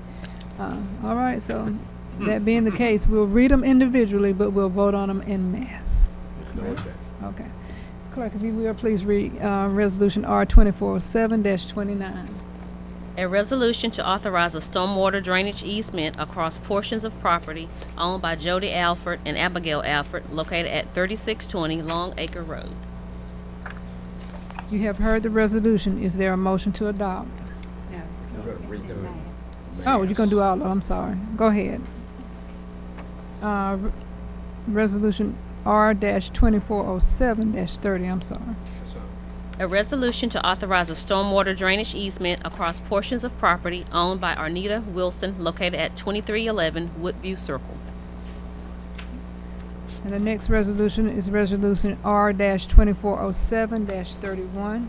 Speaker 1: All right, so that being the case, we'll read them individually, but we'll vote on them en masse.
Speaker 9: No objection.
Speaker 1: Okay. Clerk, if you will, please read Resolution R-2407-29.
Speaker 2: A resolution to authorize a stormwater drainage easement across portions of property owned by Jody Alford and Abigail Alford located at 3620 Long Acre Road.
Speaker 1: You have heard the resolution. Is there a motion to adopt?
Speaker 9: You're gonna read them in
Speaker 1: Oh, you're gonna do all of them. I'm sorry. Go ahead. Resolution R-2407-30. I'm sorry.
Speaker 2: A resolution to authorize a stormwater drainage easement across portions of property owned by Arnita Wilson located at 2311 Woodview Circle.
Speaker 1: And the next resolution is Resolution R-2407-31.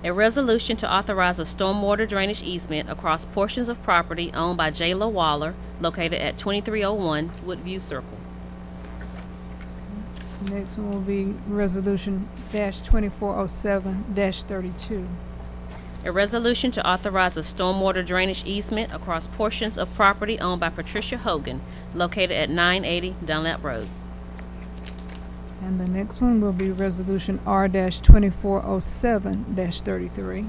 Speaker 2: A resolution to authorize a stormwater drainage easement across portions of property owned by Jayla Waller located at 2301 Woodview Circle.
Speaker 1: The next one will be Resolution -2407-32.
Speaker 2: A resolution to authorize a stormwater drainage easement across portions of property owned by Patricia Hogan located at 980 Dunlap Road.
Speaker 1: And the next one will be Resolution R-2407-33.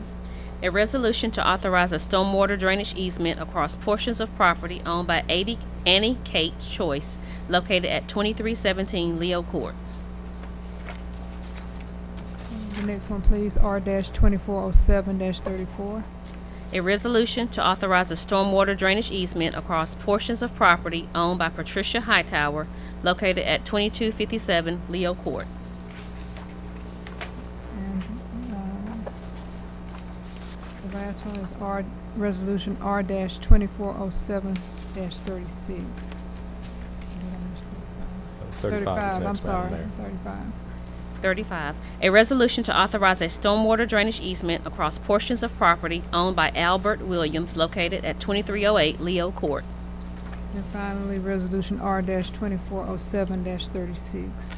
Speaker 2: A resolution to authorize a stormwater drainage easement across portions of property owned by Annie Kate Choice located at 2317 Leo Court.
Speaker 1: The next one, please, R-2407-34.
Speaker 2: A resolution to authorize a stormwater drainage easement across portions of property owned by Patricia Hightower located at 2257 Leo Court.
Speaker 1: And the last one is Resolution R-2407-36. 35, I'm sorry, 35.
Speaker 2: 35. A resolution to authorize a stormwater drainage easement across portions of property owned by Albert Williams located at 2308 Leo Court.
Speaker 1: And finally, Resolution R-2407-36.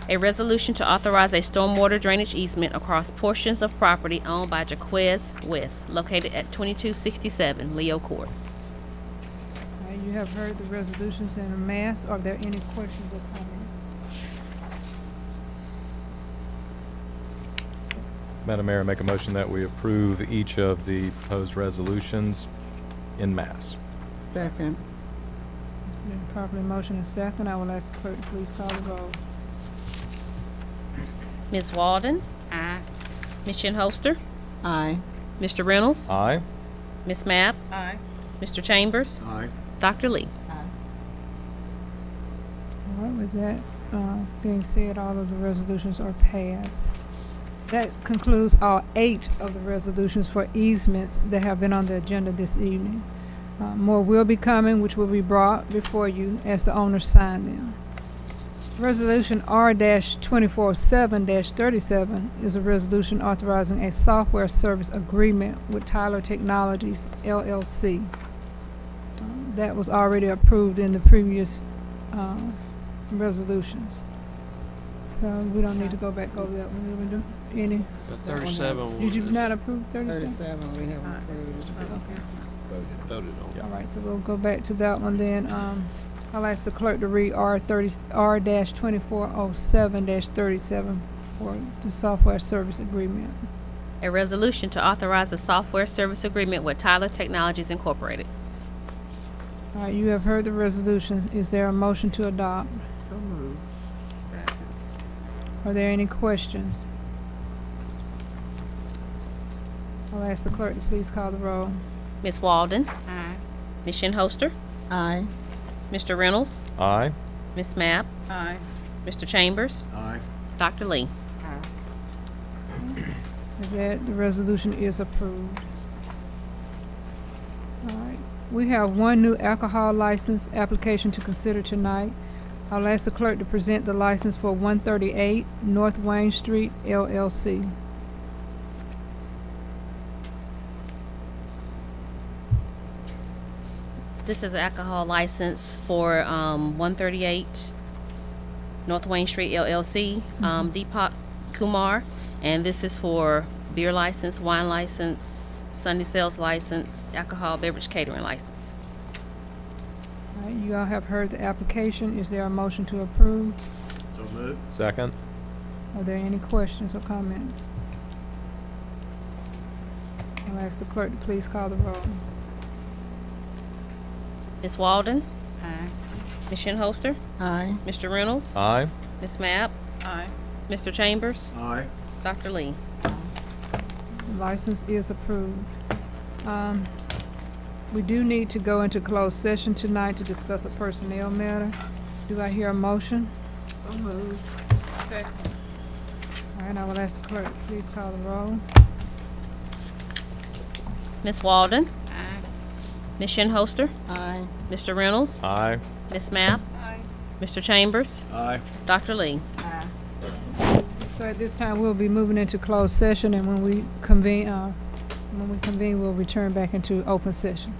Speaker 2: A resolution to authorize a stormwater drainage easement across portions of property owned by Jaquez West located at 2267 Leo Court.
Speaker 1: All right, you have heard the resolutions in mass. Are there any questions or comments?
Speaker 14: Madam Mayor, I make a motion that we approve each of the proposed resolutions in mass.
Speaker 10: Second.
Speaker 1: Been properly motion and second. I will ask the clerk to please call the roll.
Speaker 2: Ms. Walden?
Speaker 3: Aye.
Speaker 2: Ms. Shinholster?
Speaker 10: Aye.
Speaker 2: Mr. Reynolds?
Speaker 14: Aye.
Speaker 2: Ms. Mapp?
Speaker 3: Aye.
Speaker 2: Mr. Chambers?
Speaker 13: Aye.
Speaker 2: Dr. Lee?
Speaker 1: All right, with that being said, all of the resolutions are passed. That concludes all 8 of the resolutions for easements that have been on the agenda this evening. More will be coming, which will be brought before you as the owners sign them. Resolution R-247-37 is a resolution authorizing a software service agreement with Tyler Technologies, LLC. That was already approved in the previous resolutions. So we don't need to go back over that one. Did we do any?
Speaker 7: The 37
Speaker 1: Did you
Speaker 7: was
Speaker 1: not approve 37?
Speaker 10: 37, we have approved.
Speaker 1: Okay.
Speaker 7: voted on.
Speaker 1: All right, so we'll go back to that one then. I'll ask the clerk to read R-2407-37 for the software service agreement.
Speaker 2: A resolution to authorize a software service agreement with Tyler Technologies Incorporated.
Speaker 1: All right, you have heard the resolution. Is there a motion to adopt?
Speaker 3: So moved. Second.
Speaker 1: Are there any questions? I'll ask the clerk to please call the roll.
Speaker 2: Ms. Walden?
Speaker 3: Aye.
Speaker 2: Ms. Shinholster?
Speaker 10: Aye.
Speaker 2: Mr. Reynolds?
Speaker 14: Aye.
Speaker 2: Ms. Mapp?
Speaker 3: Aye.
Speaker 2: Mr. Chambers?
Speaker 13: Aye.
Speaker 2: Dr. Lee?
Speaker 1: With that, the resolution is approved. All right, we have one new alcohol license application to consider tonight. I'll ask the clerk to present the license for 138 North Wayne Street, LLC.
Speaker 2: This is an alcohol license for 138 North Wayne Street LLC, Deepak Kumar, and this is for beer license, wine license, Sunday sales license, alcohol beverage catering license.
Speaker 1: All right, you all have heard the application. Is there a motion to approve?
Speaker 13: So moved.
Speaker 14: Second.
Speaker 1: Are there any questions or comments? I'll ask the clerk to please call the roll.
Speaker 2: Ms. Walden?
Speaker 3: Aye.
Speaker 2: Ms. Shinholster?
Speaker 10: Aye.
Speaker 2: Mr. Reynolds?
Speaker 14: Aye.
Speaker 2: Ms. Mapp?
Speaker 3: Aye.
Speaker 2: Mr. Chambers?
Speaker 13: Aye.
Speaker 2: Dr. Lee?
Speaker 1: The license is approved. We do need to go into closed session tonight to discuss a personnel matter. Do I hear a motion?
Speaker 3: So moved. Second.
Speaker 1: All right, I will ask the clerk, please call the roll.
Speaker 2: Ms. Walden?
Speaker 3: Aye.
Speaker 2: Ms. Shinholster?
Speaker 10: Aye.
Speaker 2: Mr. Reynolds?
Speaker 14: Aye.
Speaker 2: Ms. Mapp?
Speaker 3: Aye.
Speaker 2: Mr. Chambers?
Speaker 13: Aye.
Speaker 2: Dr. Lee?
Speaker 3: Aye.
Speaker 1: So at this time, we'll be moving into closed session, and when we convene, we'll return back into open session.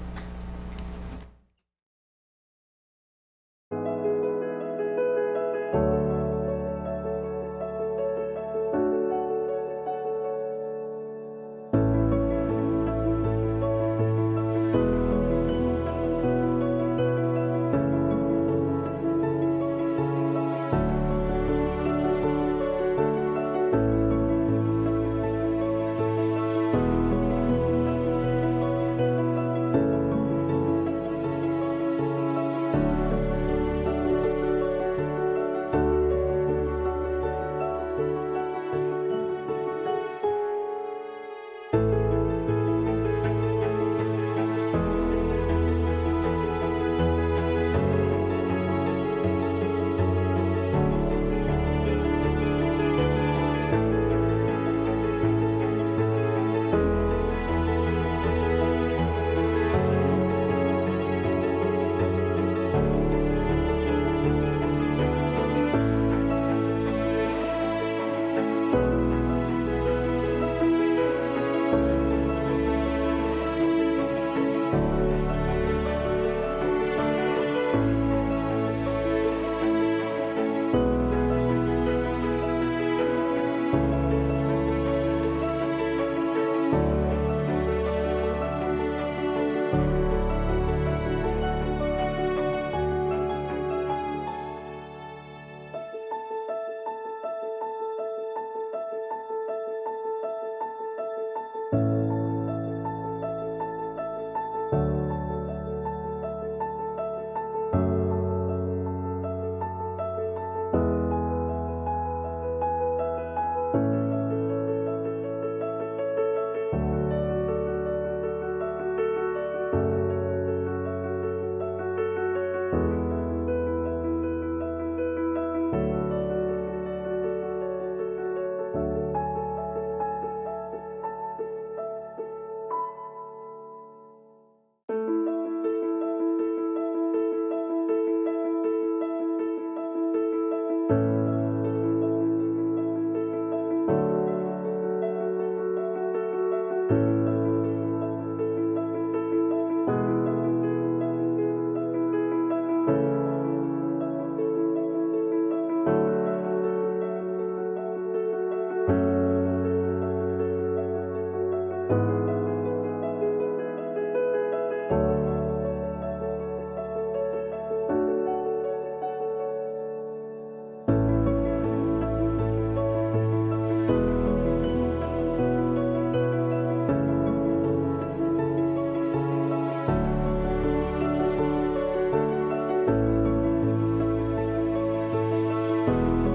Speaker 2: Amen.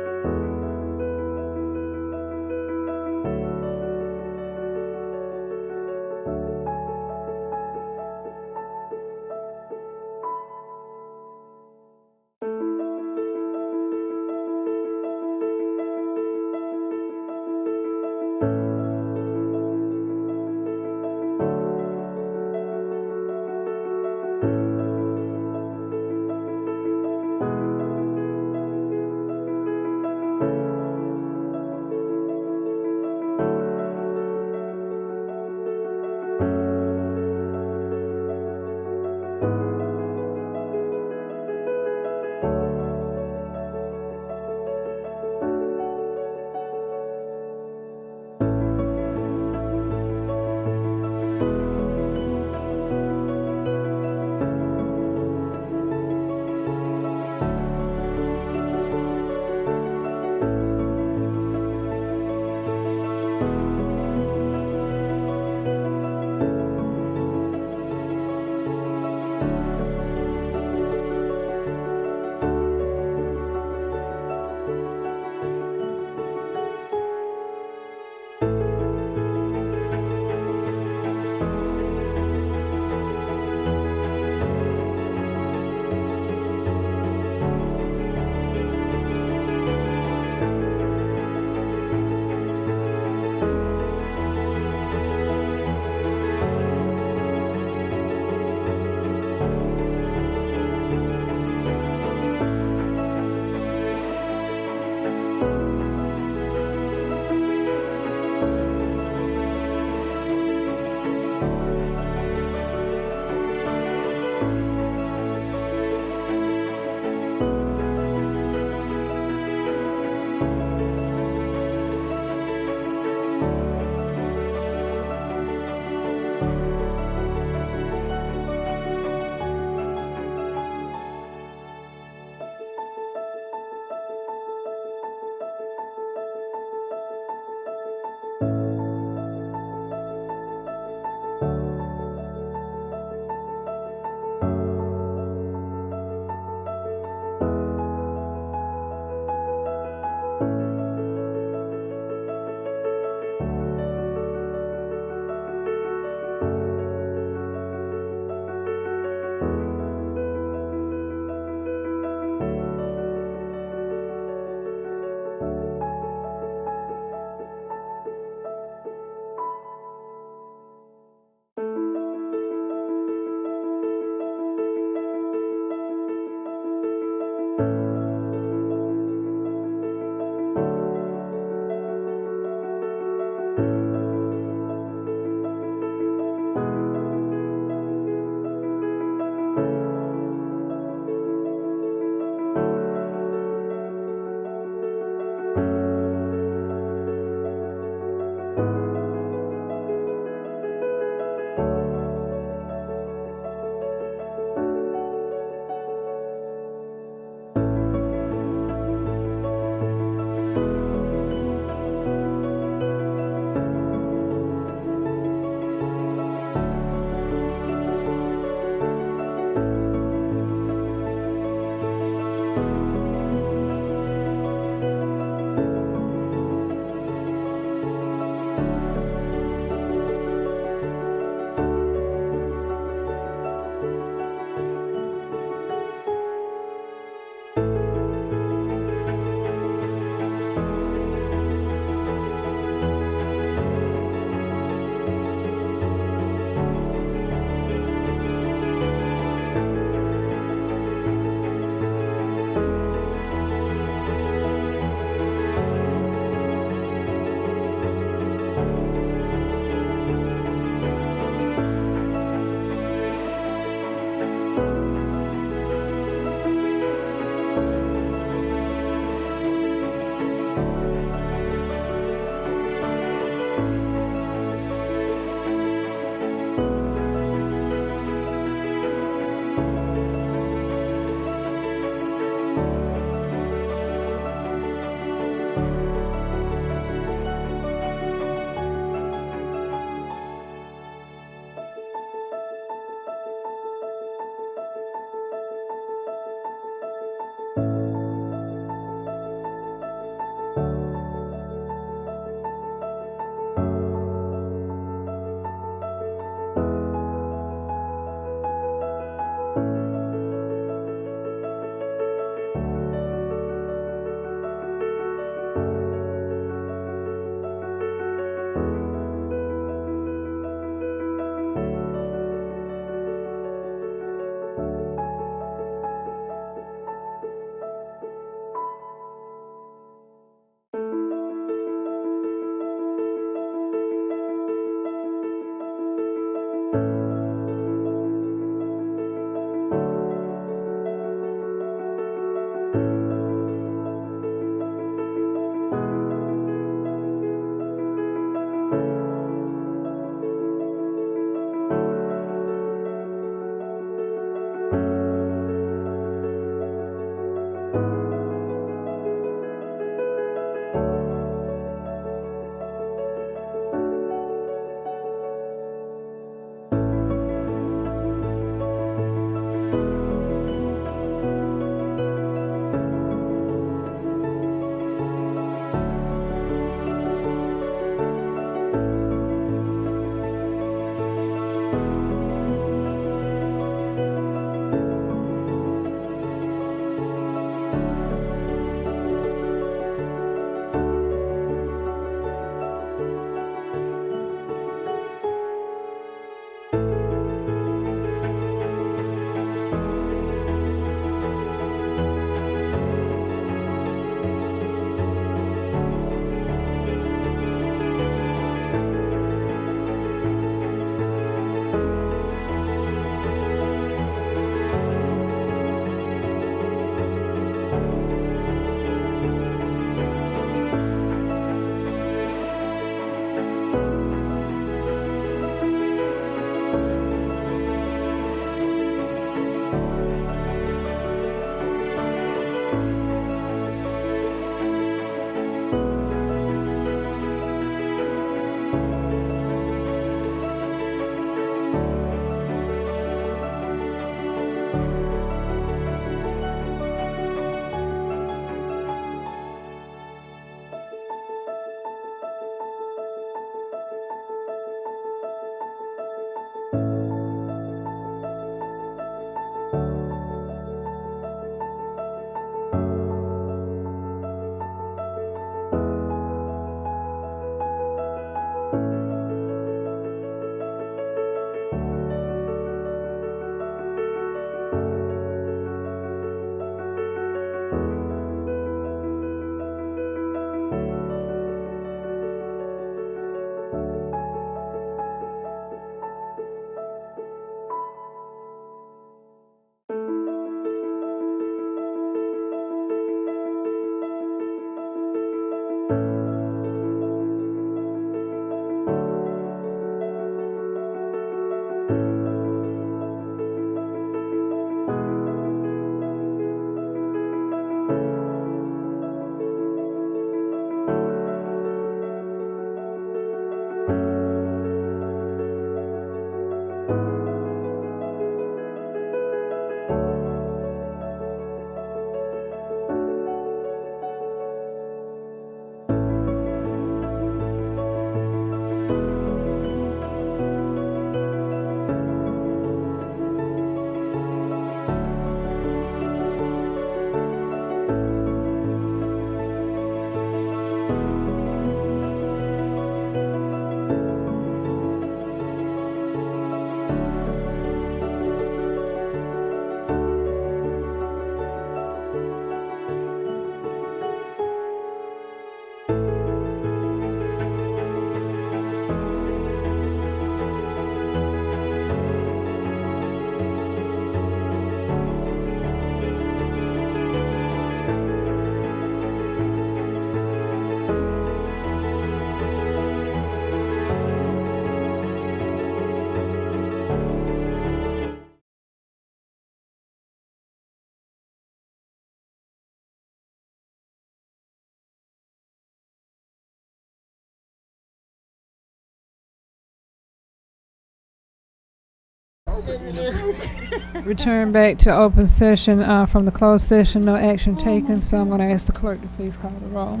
Speaker 1: Return back to open session from the closed session. No action taken. So I'm going to ask the clerk to please call the roll.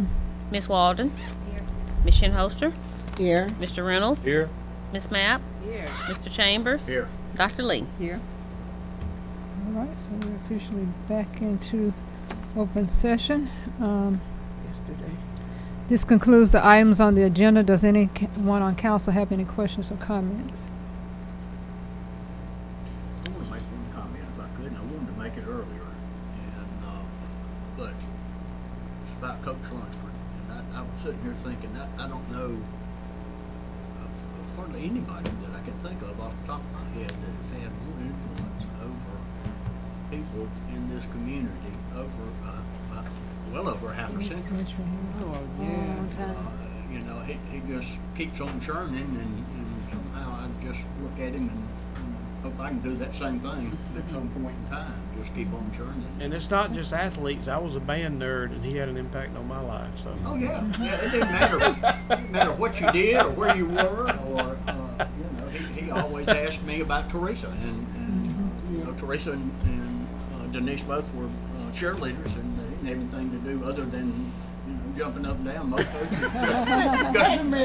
Speaker 2: Ms. Walden? Ms. Shinholster?
Speaker 10: Here.
Speaker 2: Mr. Reynolds?
Speaker 14: Here.
Speaker 2: Ms. Mapp?
Speaker 3: Here.
Speaker 2: Mr. Chambers?
Speaker 13: Here.
Speaker 2: Dr. Lee?
Speaker 12: Here.
Speaker 1: All right. So we're officially back into open session.
Speaker 10: Yesterday.
Speaker 1: This concludes the items on the agenda. Does anyone on council have any questions or comments?
Speaker 13: I want to make one comment if I could, and I wanted to make it earlier, but it's about Coach Lunsford. And I was sitting here thinking, I don't know of hardly anybody that I can think of off the top of my head that has had more influence over people in this community over well over half a century.
Speaker 10: Oh, yeah.
Speaker 13: You know, he just keeps on churning, and somehow I just look at him and hope I can do that same thing at some point in time. Just keep on churning.
Speaker 7: And it's not just athletes. I was a band nerd, and he had an impact on my life. So.
Speaker 13: Oh yeah, it didn't matter. It didn't matter what you did or where you were, or you know, he always asked me about Teresa, and you know, Teresa and Denise both were cheerleaders, and they didn't have anything to do other than, you know, jumping up and down. Most coaches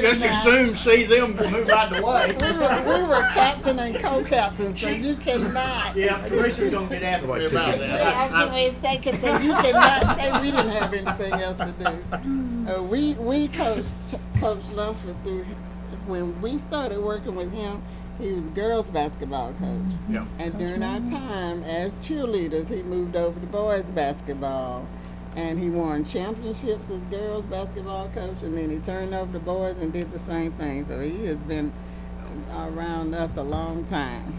Speaker 13: just as soon see them move out the way.
Speaker 10: We were captain and co-captain, so you cannot.
Speaker 13: Yeah, Teresa's gonna get after me about that.
Speaker 10: I was going to say, cause so you cannot say we didn't have anything else to do. We coached Coach Lunsford through, when we started working with him, he was girls basketball coach.
Speaker 13: Yeah.
Speaker 10: And during our time as cheerleaders, he moved over to boys basketball. And he won championships as girls basketball coach, and then he turned over to boys and did the same thing. So he has been around us a long time.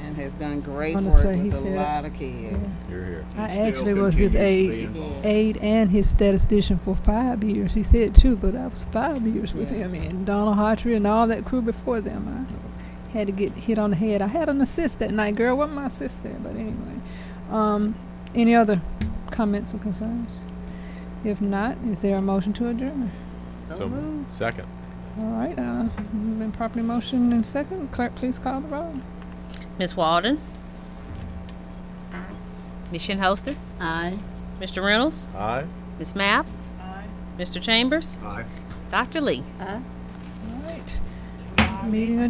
Speaker 10: And has done great
Speaker 1: Wanna
Speaker 10: work
Speaker 1: say he
Speaker 10: with a
Speaker 1: said
Speaker 10: lot of kids.
Speaker 14: You're here.
Speaker 1: I
Speaker 13: He still
Speaker 1: actually was his
Speaker 13: continues to be
Speaker 1: aide,
Speaker 13: involved.
Speaker 1: aide and his statistician for 5 years. He said 2, but I was 5 years with
Speaker 10: Yeah.
Speaker 1: him, and Donald Hartree and all that crew before them. I had to get hit on the head. I had an assist that night, girl. Wasn't my assist there, but anyway. Any other comments or concerns? If not, is there a motion to adjourn?
Speaker 14: So second.
Speaker 1: All right. Been properly motioned and second. Clerk, please call the roll.
Speaker 2: Ms. Walden? Ms. Shinholster?
Speaker 10: Aye.
Speaker 2: Mr. Reynolds?
Speaker 14: Aye.
Speaker 2: Ms. Mapp? Mr. Chambers?
Speaker 13: Aye.
Speaker 2: Dr. Lee?
Speaker 1: All right. Meeting adjourned.